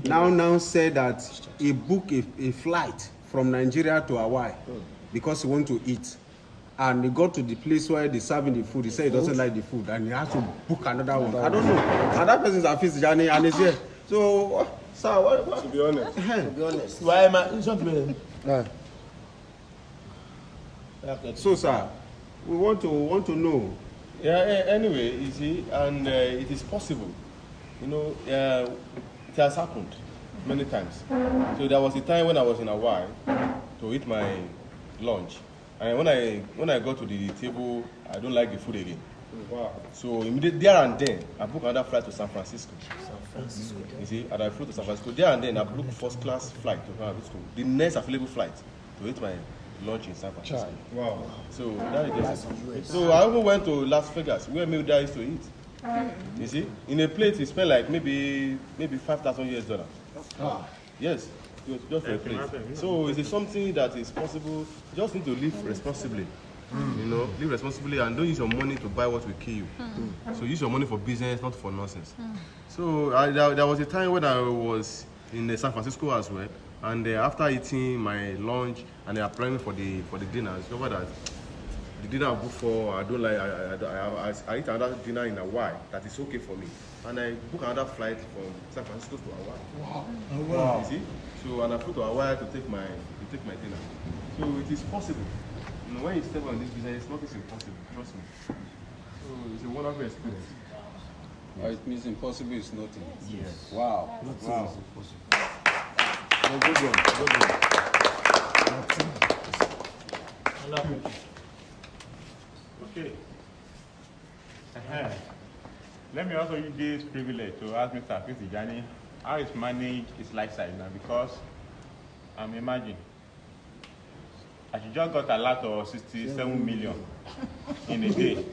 now said that he booked a flight from Nigeria to Hawaii because he want to eat. And he got to the place where they're serving the food. He said he doesn't like the food and he has to book another one. I don't know. And that person's a fifth journey and he's here. So, sir, what? To be honest. To be honest. Why am I? It's not me. So, sir, we want to know. Yeah. Anyway, you see, and it is possible. You know, it has happened many times. So there was a time when I was in Hawaii to eat my lunch, and when I got to the table, I don't like the food again. Wow. So immediately there and then, I booked another flight to San Francisco. You see, and I flew to San Francisco. There and then, I booked first class flight to San Francisco. The next available flight to eat my lunch in San Francisco. Wow. So that is it. So I even went to Las Vegas, where maybe there is to eat. You see, in a plate, you spend like maybe $5,000. Yes, just for a plate. So it is something that is possible. You just need to live responsibly. You know, live responsibly and don't use your money to buy what will kill you. So use your money for business, not for nonsense. So there was a time when I was in San Francisco as well, and after eating my lunch and applying for the dinner, I discovered that the dinner I booked for, I don't like. I eat another dinner in Hawaii that is okay for me, and I booked another flight from San Francisco to Hawaii. Wow! You see, so and I flew to Hawaii to take my dinner. So it is possible. You know, when you step on this business, nothing is impossible. Trust me. So it's a wonderful experience. It means impossible is nothing. Yes. Wow. Nothing Wow. is impossible. No, good one. Good one. Okay. Let me also use this privilege to ask Mr. Tijani how he's managed his lifestyle now, because imagine I just got a lot of 67 million in a day.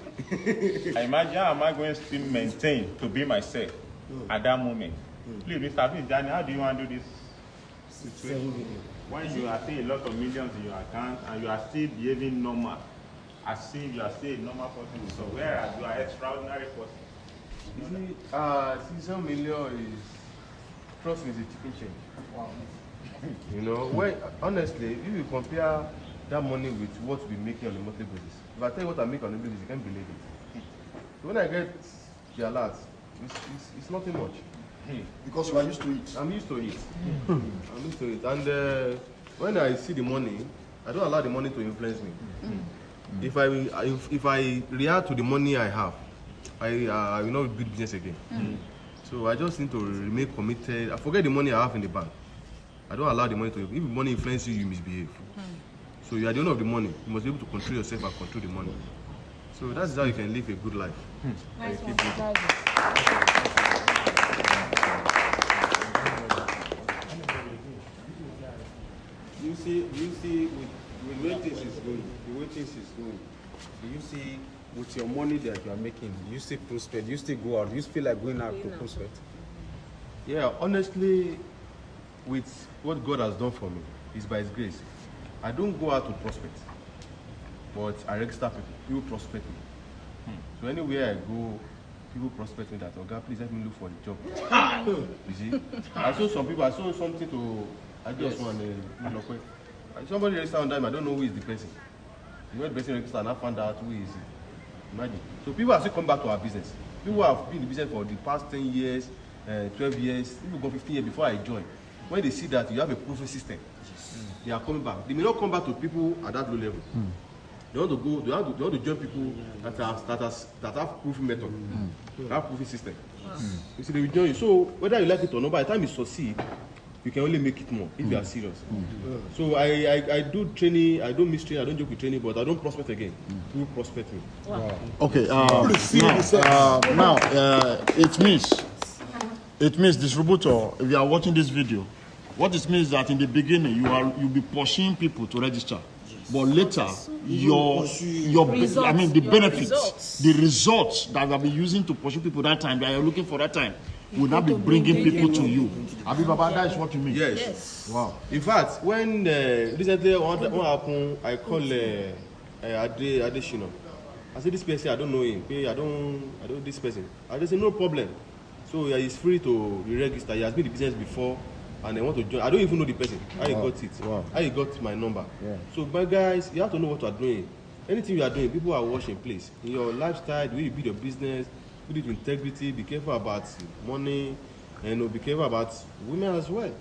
I imagine how am I going to still maintain to be myself at that moment? Please, Mr. Tijani, how do you want to do this situation? When you are seeing a lot of millions in your account and you are still behaving normal, as if you are still a normal person, so whereas you are an extraordinary person. You see, 67 million is, trust me, is a chicken change. Wow. You know, when honestly, if you compare that money with what we making on a monthly basis, if I tell you what I make on a monthly basis, you can't believe it. So when I get the alert, it's nothing much. Because you are used to it. I'm used to it. I'm used to it. And when I see the money, I don't allow the money to influence me. If I react to the money I have, I will not build business again. So I just need to remain committed. I forget the money I have in the bank. I don't allow the money to. If the money influences you, you misbehave. So you are the owner of the money. You must be able to control yourself and control the money. So that's how you can live a good life. Nice one. You see, with the way things is going, do you see with your money that you are making, you still prospect, you still go out, you feel like going out to prospect? Yeah, honestly, with what God has done for me, is by His grace. I don't go out to prospect, but I register people prospect me. So anywhere I go, people prospect me that, oh God, please help me look for a job. You see? I saw something to, I just want to, somebody registered on time, I don't know who is the person. You know the person registered and I found out who is it. Imagine. So people have still come back to our business. People have been in the business for the past 10 years, 12 years, even go 15 years before I joined. When they see that you have a proven system, they are coming back. They may not come back to people at that low level. They want to go. They want to join people that have proven method, have proven system. You see, they will join you. So whether you like it or not, by the time you succeed, you can only make it more if you are serious. So I do training. I don't miss training. I don't joke with training, but I don't prospect again. People prospect me. Wow. Okay. Now it means distributor. If you are watching this video, what it means is that in the beginning you'll be pushing people to register, but later the benefits, the results that will be using to pursue people that time that you're looking for that time will not be bringing people to you. Abi Baba, that is what you mean. Yes. Wow. In fact, when recently what happened, I called Adeshino. I said, this person, I don't know him. I don't this person. I just said, no problem. So yeah, he's free to re-register. He has been in the business before, and I want to join. I don't even know the person. How he got it? Wow. How he got my number? Yeah. So, my guys, you have to know what you are doing. Anything you are doing, people are watching. Please, in your lifestyle, the way you build your business, build it with integrity. Be careful about money, and be careful about women as well.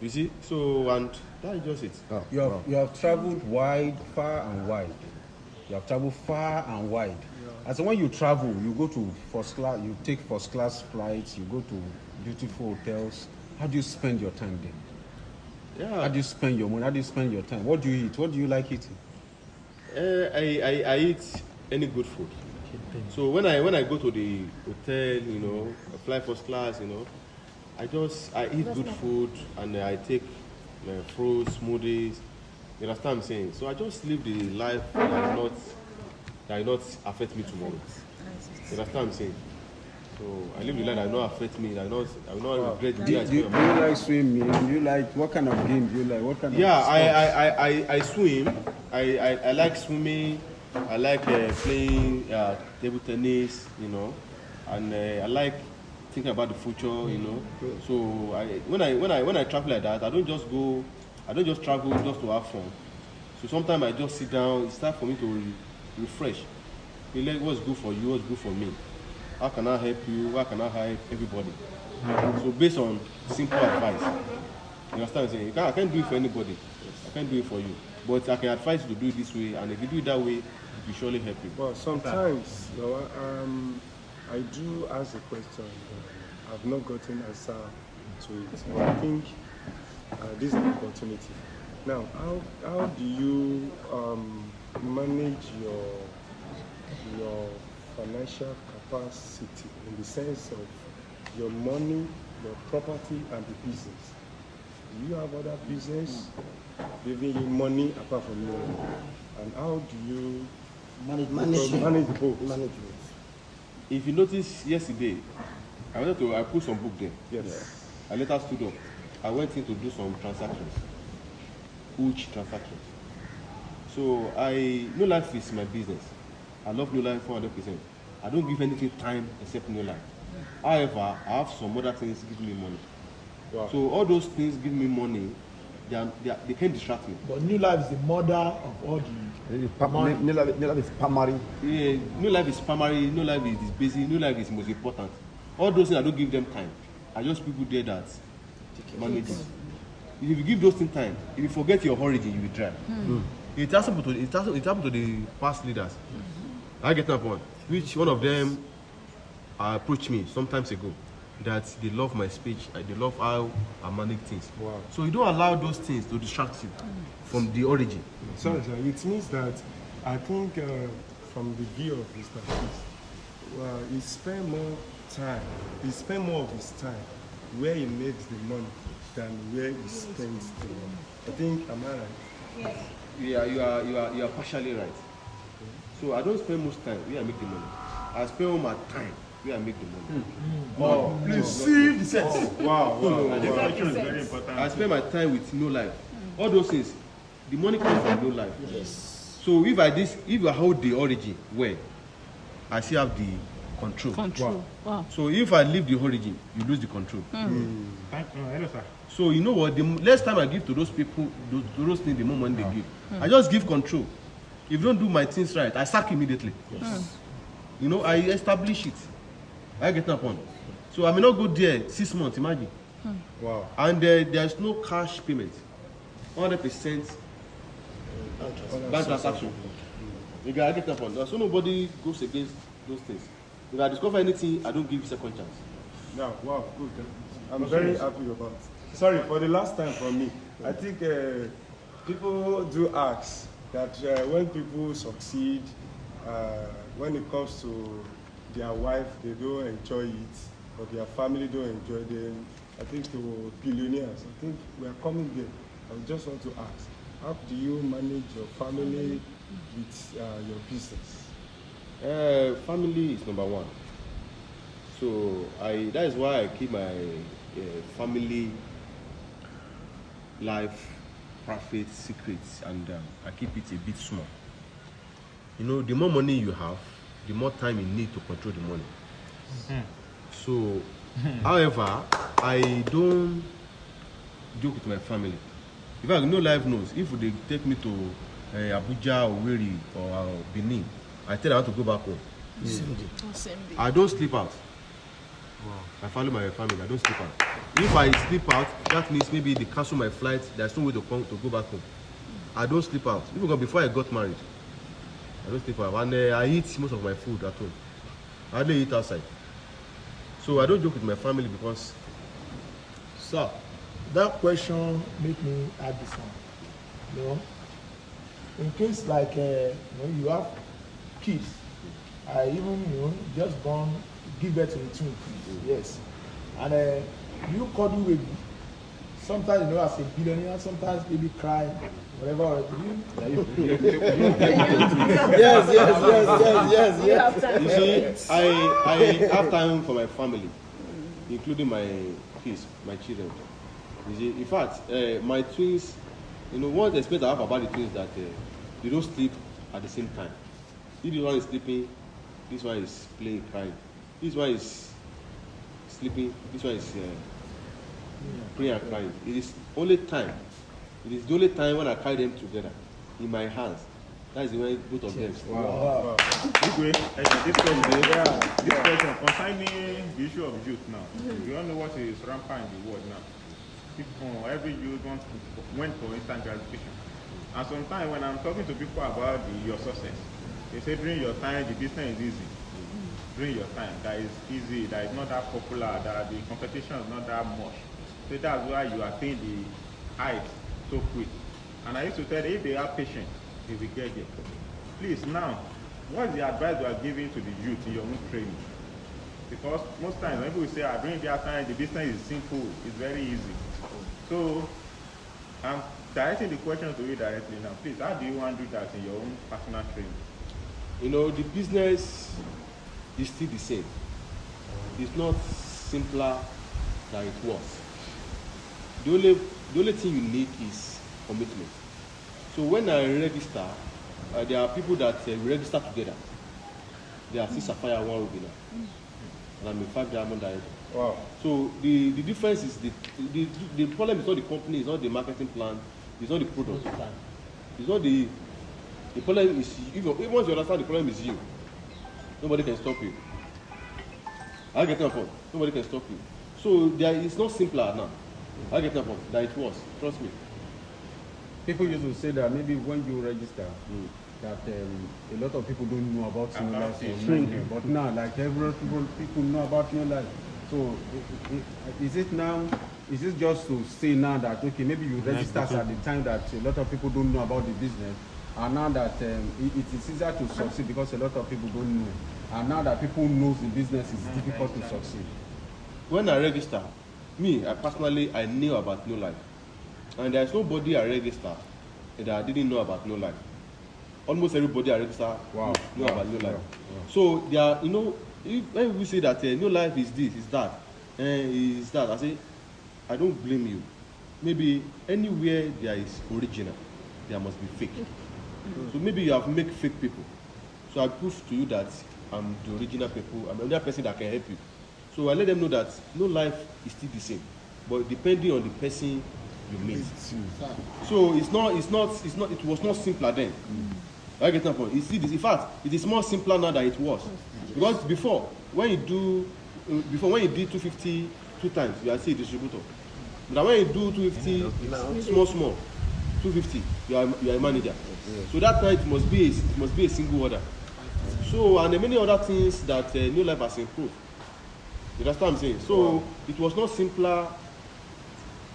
You see. So, and that is just it. Oh, You have traveled far and wide. You have traveled far and wide. As when you travel, you go to first class, you take first class flights, you go to beautiful hotels. How do you spend your time there? Yeah. How do you spend your money? How do you spend your time? What do you eat? What do you like eating? I eat any good food. So when I go to the hotel, you know, I fly first class, you know, I eat good food and I take fruits, smoothies. You understand what I'm saying? So I just live the life that will not affect me tomorrow. You understand what I'm saying? So I live the life that will not affect me. That will not regret the day I Do you spend on my like swimming? Do you like what kind of game do you like? What kind of I swim. I like swimming. I like playing table tennis, you know, and I like thinking about the future, you know. So when I travel like that, I don't just travel just to have fun. So sometimes I just sit down. It's time for me to refresh. You like what's good for you, what's good for me. How can I help you? How can I help everybody? So based on simple advice, you understand what I'm saying? I can't do it for anybody. I can't do it for you. But I can advise you to do it this way, and if you do it that way, it will surely help you. Well, sometimes, I do ask a question. I've not gotten answer to it. But I think this is an opportunity. Now, how do you manage your financial capacity in the sense of your money, your property, and the business? Do you have other business giving you money apart from your own? And how do you manage both? If you notice yesterday, I put some book there. Yes. I later stood up. I went in to do some transactions. Huge transactions. So NeoLife is my business. I love NeoLife 400%. I don't give anything time except NeoLife. However, I have some other things give me money. Wow. So all those things give me money. They can't distract me. But NeoLife is the mother of all the NeoLife is primary. Yeah, NeoLife is primary. NeoLife is basic. NeoLife is most important. All those things I don't give them time. I just people there that manage it. If you give those things time, if you forget your origin, you will try. It happened to the past leaders. I get that point. Which one of them approached me some times ago that they love my speech, they love how I manage things. Wow. So you don't allow those things to distract you from the origin. Sorry, sir. It means that I think from the view of Mr. Peace, he spend more of his time where he makes the money than where he spends the money. I think, am I right? Yes. You are partially right. So I don't spend most time where I make the money. I spend all my time where I make the money. Oh, please see the sense. Wow. Differential is very important. I spend my time with NeoLife. All those things, the money comes from NeoLife. yes. So if I hold the origin well, I still have the control. Wow. So if I leave the origin, you lose the control. Hello, sir. So you know what? The less time I give to those people, to those things, the more money they give. I just give control. If you don't do my things right, I sack immediately. Yes. You know, I establish it. I get that point. So I may not go there 6 months, imagine. Wow. And there's no cash payment. 100% bank transaction. You get that point. So nobody goes against those things. If I discover anything, I don't give second chance. Now, wow, good. I'm very happy about it. Sorry, for the last time for me, I think people do ask that when people succeed, when it comes to their wife, they don't enjoy it, or their family don't enjoy them. I think to billionaires, I think we are coming there. I just want to ask, how do you manage your family with your business? Family is number one. So that is why I keep my family life profit secrets, and I keep it a bit small. You know, the more money you have, the more time you need to control the money. So However, I don't joke with my family. In fact, NeoLife knows if they take me to Abuja or Wiri or Benin, I tell them I want to go back home. I don't sleep out. Wow. I follow my family. I don't sleep out. If I sleep out, that means maybe they cancel my flight. There's no way to come to go back home. I don't sleep out. Even before I got married, I don't sleep out. And I eat most of my food at home. I hardly eat outside. So I don't joke with my family because. Sir, that question make me add this one. You know, in case like you have kids, I even just born, give birth to the twin kids, yes, and you cuddle with. Sometimes as a billionaire, sometimes baby cry, whatever. Yes. You see, I have time for my family, including my kids, my children. You see, in fact, my twins, one of the experience I have about the twins is that they don't sleep at the same time. If this one is sleeping, this one is playing, crying. This one is sleeping, this one is praying and crying. It is only time. It is the only time when I carry them together in my hands. That is the way both of them. Wow. This question concerning the issue of youth now. You all know what is rampant in the world now. People, every youth went for instant gratification. And sometimes when I'm talking to people about your success, they say during your time the business is easy. During your time that is easy, that is not that popular, that the competition is not that much. So that's why you attain the height so quick. And I used to tell them, if they are patient, they will get there. Please now, what's the advice you are giving to the youth in your own training? Because most times when people say, during their time the business is simple, it's very easy. So I'm directing the question to you directly now. Please, how do you want to do that in your own personal training? The business is still the same. It's not simpler than it was. The only thing you need is commitment. So when I register, there are people that we register together. They are 6 Sapphire, 1 Ruby now. And I'm a 5 Diamond Director. Wow. So the difference is the problem is not the company, it's not the marketing plan, it's not the product. It's not the problem is once you understand the problem is you. Nobody can stop you. I get your point. Nobody can stop you. So it's not simpler now. I get your point. That it was. Trust me. People used to say that maybe when you register, that a lot of people don't know about NeoLife. But now, like every people know about NeoLife. So is it just to say now that okay, maybe you register at the time that a lot of people don't know about the business, and now that it is easier to succeed because a lot of people don't know, and now that people knows the business is difficult to succeed. When I register, I personally knew about NeoLife, and there's nobody I register that I didn't know about NeoLife. Almost everybody I register knew about NeoLife. Wow. So there are, when we say that NeoLife is this, is that, is that, I say, I don't blame you. Maybe anywhere there is original, there must be fake. So maybe you have made fake people. So I prove to you that I'm the original people. I'm the only person that can help you. So I let them know that NeoLife is still the same, but depending on the person you meet. So it was not simpler then. I get that point. You see this, in fact, it is more simpler now than it was. Because before, when you did 250 2 times, you are still a distributor. But when you do 250 small, 250, you are a manager. So that time it must be a single order. So and many other things that NeoLife has improved. You understand what I'm saying? So it was not simpler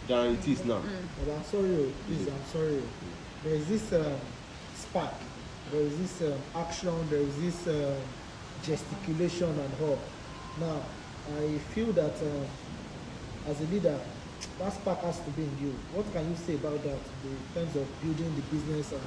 than it is now. But I'm sorry, please, I'm sorry. There is this spark, there is this action, there is this gesticulation and all. Now, I feel that as a leader, that spark has to be in you. What can you say about that in terms of building the business? And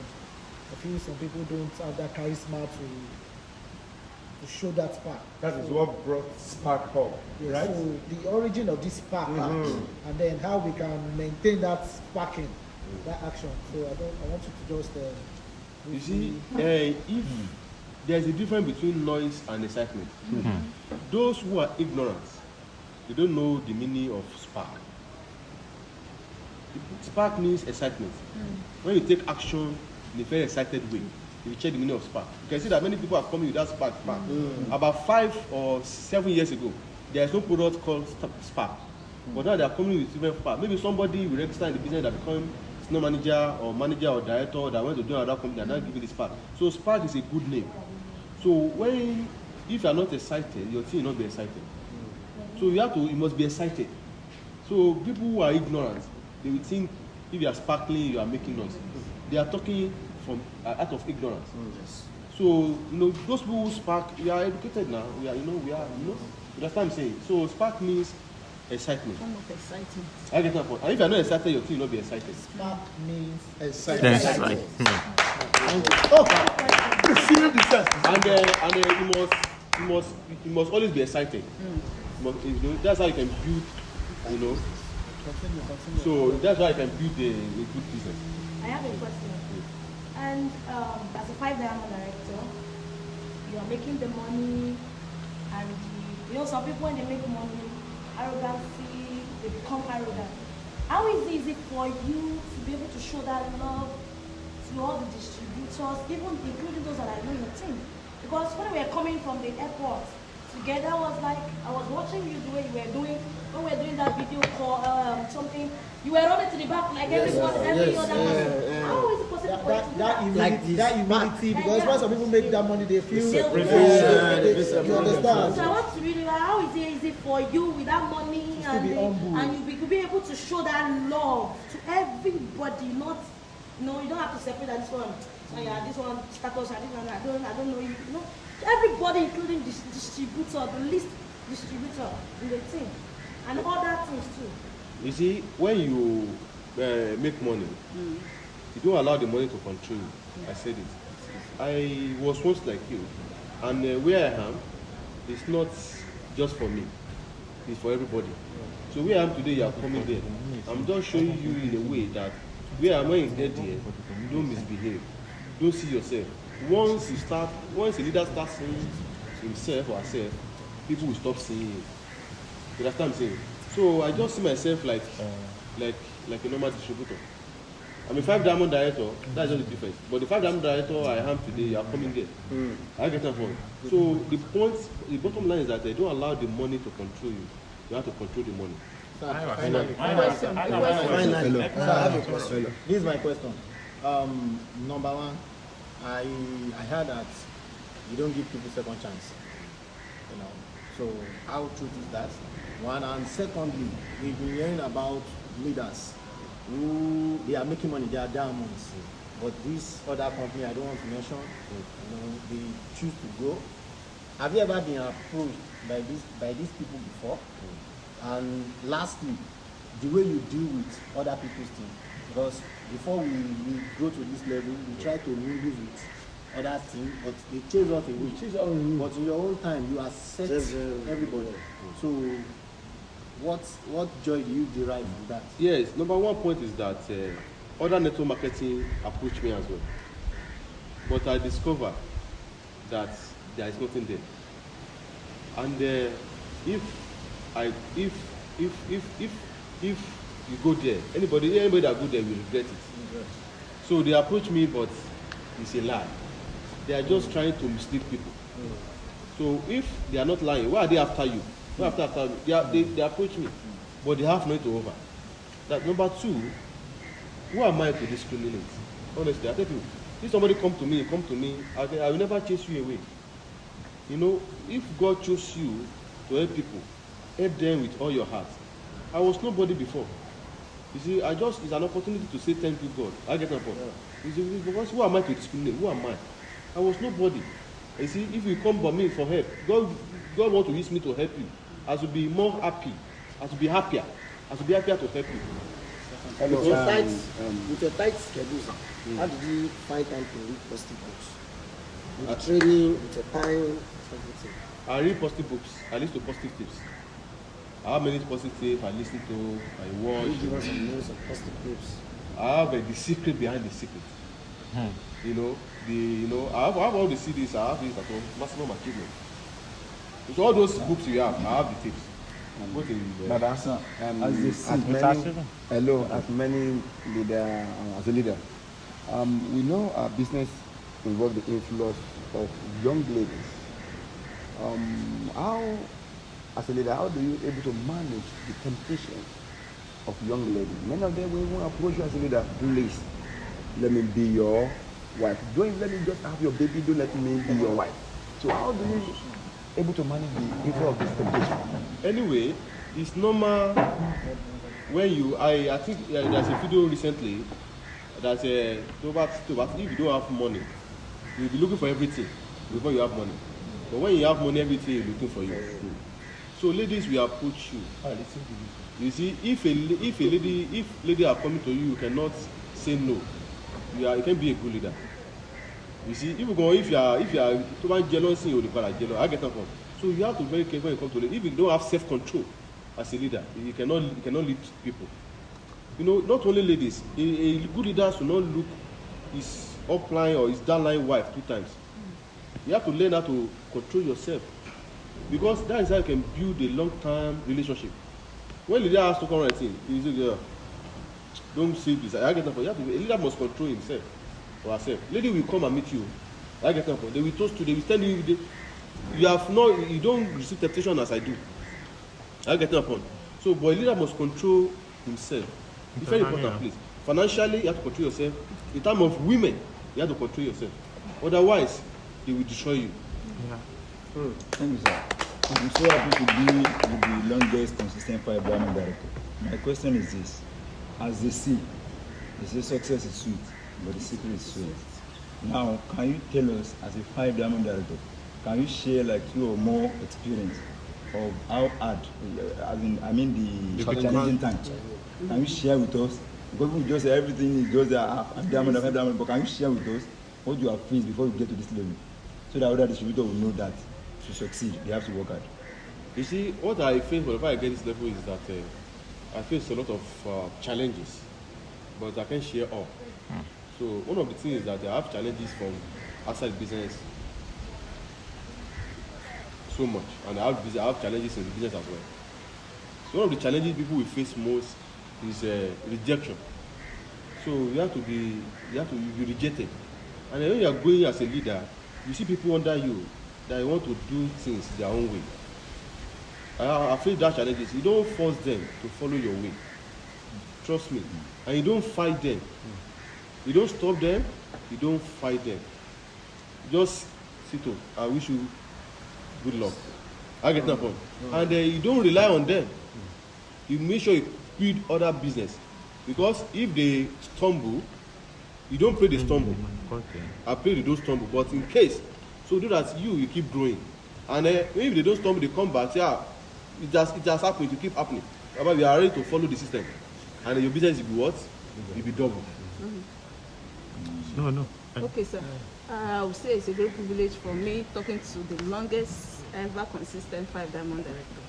I feel some people don't have that charisma to show that spark. That is what brought spark up, yes, right? So the origin of this spark, and then how we can maintain that sparking, that action. So I want you to just. You see, if there is a difference between noise and excitement, those who are ignorant they don't know the meaning of spark. Spark means excitement. When you take action in a very excited way, you check the meaning of spark. You can see that many people are coming with that spark. About 5 or 7 years ago, there is no product called spark. But now they are coming with different spark. Maybe somebody will register in the business that become senior manager or director that went to do another company and now give you the spark. So spark is a good name. So if you are not excited, your team will not be excited. So you must be excited. So people who are ignorant, they will think if you are sparkling, you are making noise. They are talking from out of ignorance. So those people who spark, we are educated now. We are, that's what I'm saying. So spark means excitement. Kind of excitement. I get that point. And if you are not excited, your team will not be excited. Spark means Excitement. excitement. And you must always be excited. That's how you can build, So that's why you can build a good business. I have a question. And as a 5-diamond director, you are making the money, and some people when they make money, arrogancy, they become arrogant. How easy is it for you to be able to show that love to all the distributors, even including those that are in your team? Because when we were coming from the airport together, I was watching you the way you were doing when we were doing that video call, something. You were running to the back like every other person. How is it possible for you to do that? That humility, because when some people make that money, they feel you understand. So I want to really know how is it for you with that money and you could be able to show that love to everybody, not you don't have to separate that this one. This one status and this one I don't know you. Everybody, including the distributor, the least distributor in the team, and other things too. You see, when you make money, you don't allow the money to control you. I said it. I was once like you, and where I am, it's not just for me. It's for everybody. So where I am today, you are coming there. I'm just showing you in a way that where I am when you get there, don't misbehave. Don't see yourself. Once a leader starts seeing himself or herself, people will stop seeing him. You understand what I'm saying? So I just see myself like a normal distributor. I'm a 5-diamond director, that's just the difference. But the 5-diamond director I am today, you are coming there. I get that point. So the bottom line is that they don't allow the money to control you. You have to control the money. I have a question. This is my question. Number one, I heard that you don't give people second chance. So how true is that? One, and secondly, we've been hearing about leaders who they are making money, they are diamonds. But this other company I don't want to mention, they choose to go. Have you ever been approached by these people before? And lastly, the way you deal with other people's things. Because before we go to this level, we try to mingle with other things, but they chase us away. But in your own time, you accept everybody. So what joy do you derive from that? Yes, number one point is that other network marketing approached me as well. But I discovered that there is nothing there. And if you go there, anybody that go there will regret it. So they approach me, but it's a lie. They are just trying to mislead people. So if they are not lying, why are they after you? Why after you? They approach me, but they have money to offer. That number two, who am I to discriminate? Honestly, I tell you, if somebody come to me, I will never chase you away. If God chose you to help people, help them with all your heart. I was nobody before. You see, it's an opportunity to say thank you, God. I get my point. You see, because who am I to discriminate? Who am I? I was nobody. You see, if you come by me for help, God wants to use me to help you. I should be more happy. I should be happier. I should be happier to help you. With your tight schedule, how did you find time to read positive books? With training, with your time, everything. I read positive books. I listen to positive tips. I have many positive tips I listen to, I watch. Can you give us some names of positive tips? I have the secret behind the secret. I have all the CDs, I have this at home, maximum achievement. So all those books you have, I have the tips. Madam, as many leader, as a leader, we know our business involves the influence of young ladies. How, as a leader, how do you able to manage the temptation of young ladies? Many of them will want to approach you as a leader. Please, let me be your wife. Don't let me just have your baby. Don't let me be your wife. So how do you able to manage the influence of this temptation? Anyway, it's normal when you. I think there's a video recently that if you don't have money, you'll be looking for everything before you have money. But when you have money, everything is looking for you. So ladies will approach you. You see, if lady are coming to you, you cannot say no. You can be a good leader. You see, if you are too much jealousy, you will jealous. I get that point. So you have to be very careful when you come to lead. If you don't have self-control as a leader, you cannot lead people. You know, not only ladies. A good leader should not look his upline or his downline wife 2 times. You have to learn how to control yourself, because that is how you can build a long-term relationship. When the leader has to come right in, he say, don't say this. I get that point. A leader must control himself or herself. Lady will come and meet you. I get that point. They will toast you. They will tell you. You don't receive temptation as I do. I get that point. So, but a leader must control himself. It's very important, please. Financially, you have to control yourself. In terms of women, you have to control yourself. Otherwise, they will destroy you. Yeah. Thank you, sir. I'm so happy to be the longest consistent five diamond director. My question is this: as they say success is sweet, but the secret is sweet. Now, can you tell us, as a 5 diamond director, can you share like 2 or more experience of how hard, the challenging times? Can you share with us? Because we just say everything is just a diamond, but can you share with us what you have faced before you get to this level, so that other distributors will know that to succeed, they have to work hard? You see, what I face whenever I get this level is that I face a lot of challenges, but I can't share all. So one of the things is that I have challenges from outside business so much, and I have challenges in the business as well. So one of the challenges people will face most is rejection. So you have to be rejected, and when you are going as a leader, you see people under you that want to do things their own way. I feel that challenges. You don't force them to follow your way. Trust me. And you don't fight them. You don't stop them. You don't fight them. Just sit up. I wish you good luck. I get that point. And you don't rely on them. You make sure you build other business. Because if they stumble, you don't pray they stumble. I pray they don't stumble. But in case, so do that you keep growing. And if they don't stumble, they come back. Say, it has happened. It keep happening. But we are ready to follow the system. And your business will be what? It will be double. No. Okay, sir. I would say it's a great privilege for me talking to the longest ever consistent 5 diamond director.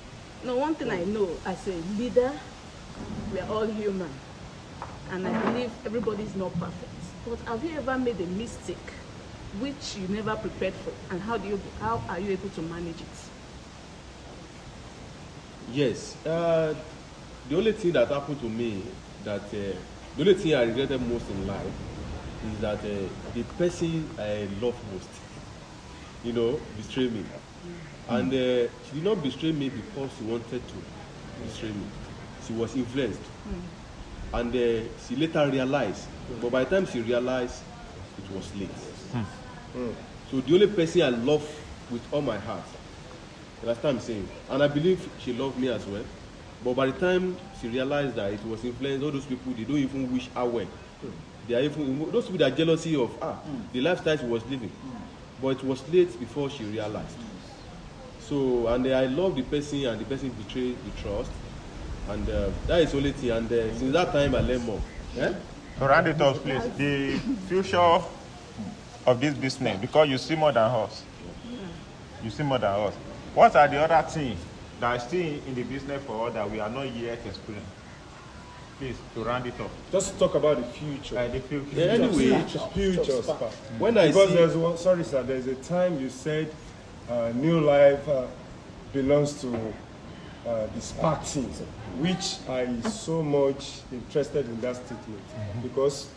Now, one thing I know as a leader, we are all human. And I believe everybody is not perfect. But have you ever made a mistake which you never prepared for? And how are you able to manage it? Yes. The only thing that happened to me, the only thing I regretted most in life is that the person I love most, betrayed me. And she did not betray me because she wanted to betray me. She was influenced. And she later realized, but by the time she realized, it was late. So the only person I love with all my heart, that's what I'm saying, and I believe she loved me as well, but by the time she realized that it was influenced, all those people, they don't even wish her well. They are even, those people that are jealousy of the lifestyle she was living, but it was late before she realized. So, and I love the person, and the person betrayed the trust, and that is the only thing, and since that time I learned more. Yeah? So round it up, please. The future of this business, because you see more than us. You see more than us. What are the other things that are still in the business for us that we are not yet experiencing? Please, to round it up. Just to talk about the future. The future. Yeah, anyway, future spa. Because sorry sir, there's a time you said NeoLife belongs to the spark thing, which I so much interested in that statement, because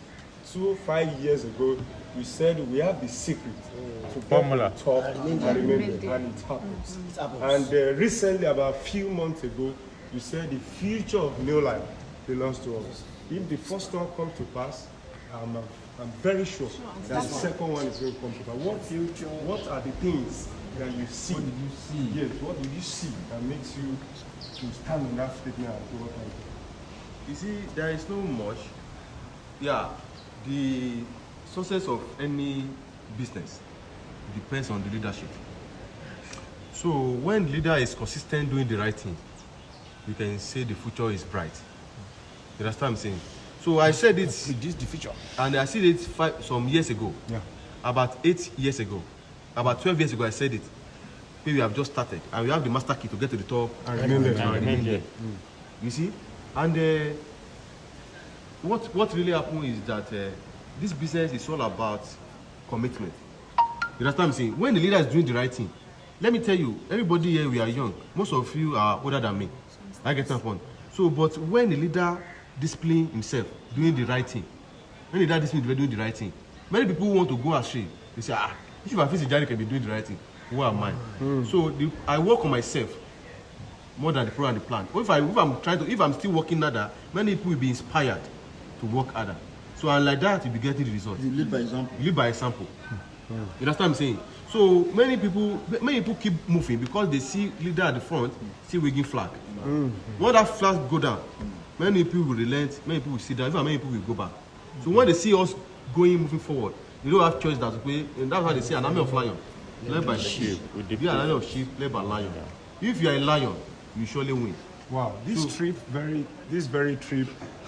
5 years ago we said we have the secret to formula top and remember, and it happens. And recently, about a few months ago, we said the future of NeoLife belongs to us. If the first one comes to pass, I'm very sure that the second one is going to come to pass. What are the things that you see? What did you see? Yes, what did you see that makes you to stand on that statement and do what I do? You see, there is no much. Yeah, the success of any business depends on the leadership. So when the leader is consistent doing the right thing, you can say the future is bright. You understand what I'm saying? So I said it. This the future. And I said it some years ago. Yeah. About 8 years ago. About 12 years ago, I said it. We have just started, and we have the master key to get to the top. And remain there. You see? And what really happened is that this business is all about commitment. You understand what I'm saying? When the leader is doing the right thing, let me tell you, everybody here, we are young. Most of you are older than me. I get that point. So, but when the leader disciplines himself, doing the right thing, when the leader disciplines doing the right thing, many people want to go astray. They say, if I feel Johnny can be doing the right thing, who am I? So I work on myself more than the program and the plan. If I'm still working harder, many people will be inspired to work harder. So and like that, you'll be getting the result. You lead by example. You lead by example. You understand what I'm saying? So many people keep moving because they see leader at the front still waving flag. When that flag go down, many people will relent, many people will sit down, even many people will go back. So when they see us moving forward, you don't have choice that to play, and that's why they say an army of lion, led by sheep. You are an army of sheep, led by lion. If you are a lion, you surely win. Wow, this very trip,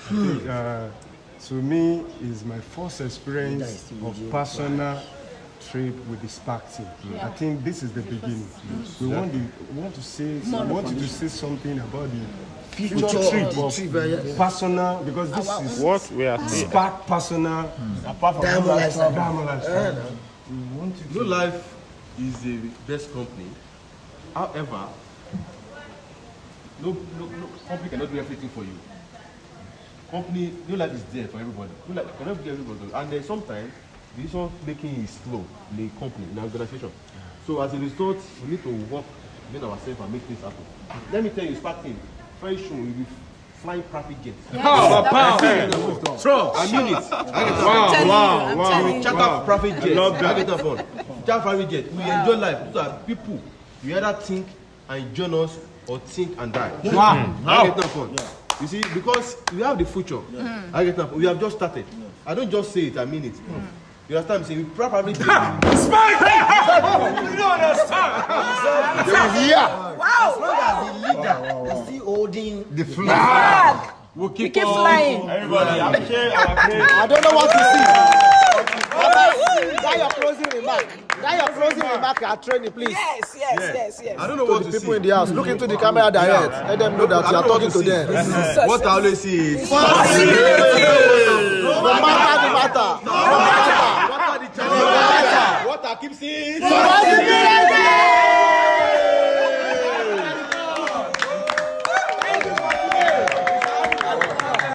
to me is my first experience of personal trip with the Spark team. I think this is the beginning. We want to say something about the future trip of personal, because this is what we are saying. Spark personal. Apart from Diamond Lifestyle. NeoLife is the best company. However, no company cannot do everything for you. NeoLife is there for everybody. NeoLife cannot do everybody. And then sometimes the decision making is slow in the company, in the organization. So as a result, we need to work within ourselves and make things happen. Let me tell you, Spark team, very soon we'll be flying private jets. Wow! I mean it. Wow! We charter private jets. Charter private jets. We enjoy life. So that people, you either think and join us or think and die. Wow! I get that point. You see, because we have the future. I get that point. We have just started. I don't just say it, I mean it. You understand me saying? We probably did. Spike! You don't understand. Wow! As long as the leader is still holding the flag, we'll keep flying. Everybody, I'm sure our praise. I don't know what to see. That your closing remark. You are training, please. Yes. I don't know what to people see. in the house. Look into the camera direct. Let them know that you are talking to them. What I always see is No matter the matter. what I keep seeing.